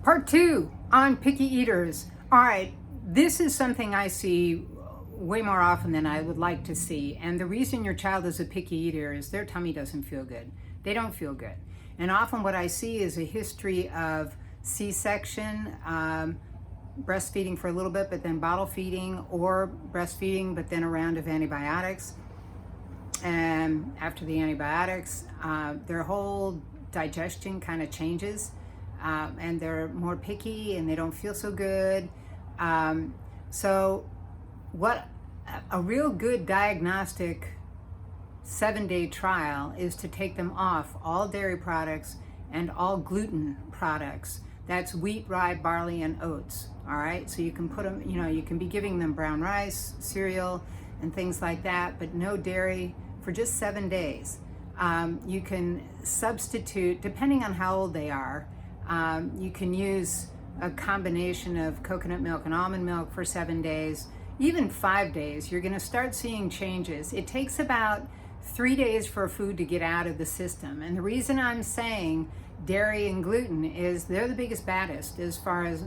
Part 2 on picky eaters. All right, this is something I see way more often than I would like to see. And the reason your child is a picky eater is their tummy doesn't feel good. They don't feel good. And often what I see is a history of C-section, breastfeeding for a little bit, but then bottle feeding, or breastfeeding, but then a round of antibiotics. And after the antibiotics, their whole digestion kind of changes. And they're more picky and they don't feel so good. So what a real good diagnostic 7-day trial is to take them off all dairy products and all gluten products. That's wheat, rye, barley, and oats. All right, so you can put them, you can be giving them brown rice, cereal, and things like that, but no dairy for just 7 days. You can substitute, depending on how old they are, you can use a combination of coconut milk and almond milk for 7 days, even 5 days. You're going to start seeing changes. It takes about 3 days for a food to get out of the system. And the reason I'm saying dairy and gluten is they're the biggest baddest as far as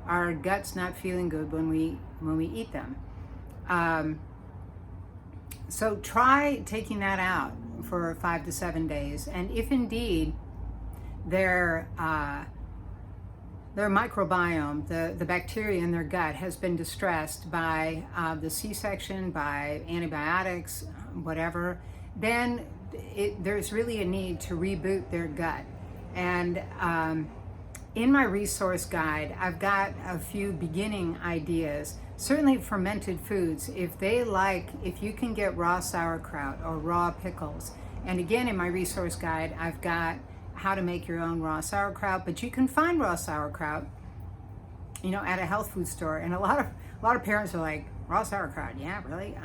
our guts not feeling good when we eat them. So try taking that out for 5 to 7 days. And if indeed their microbiome, the bacteria in their gut, has been distressed by the C-section, by antibiotics, whatever, then there's really a need to reboot their gut. And in my resource guide, I've got a few beginning ideas. Certainly fermented foods, if you can get raw sauerkraut or raw pickles. And again, in my resource guide, I've got how to make your own raw sauerkraut, but you can find raw sauerkraut, at a health food store. And a lot of parents are like, raw sauerkraut, yeah, really?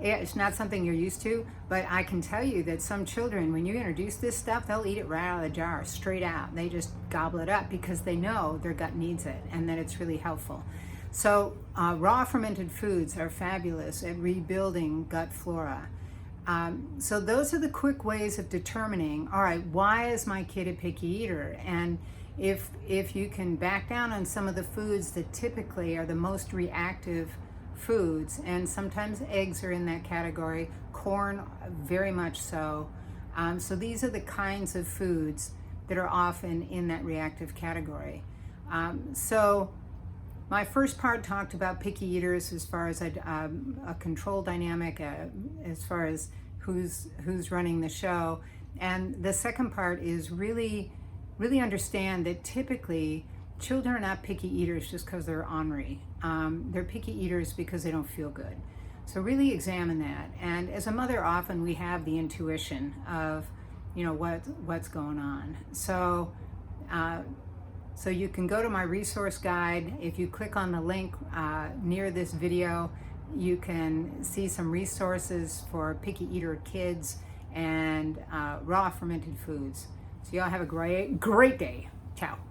It's not something you're used to, but I can tell you that some children, when you introduce this stuff, they'll eat it right out of the jar, straight out. They just gobble it up because they know their gut needs it and that it's really helpful. So raw fermented foods are fabulous at rebuilding gut flora. So those are the quick ways of determining, all right, why is my kid a picky eater? And if you can back down on some of the foods that typically are the most reactive foods, and sometimes eggs are in that category, corn very much so. So these are the kinds of foods that are often in that reactive category. So my first part talked about picky eaters as far as a control dynamic, as far as who's running the show. And the second part is really understand that typically children are not picky eaters just because they're ornery. They're picky eaters because they don't feel good. So really examine that. And as a mother, often we have the intuition of, what's going on. So you can go to my resource guide. If you click on the link near this video, you can see some resources for picky eater kids and raw fermented foods. So y'all have a great day. Ciao.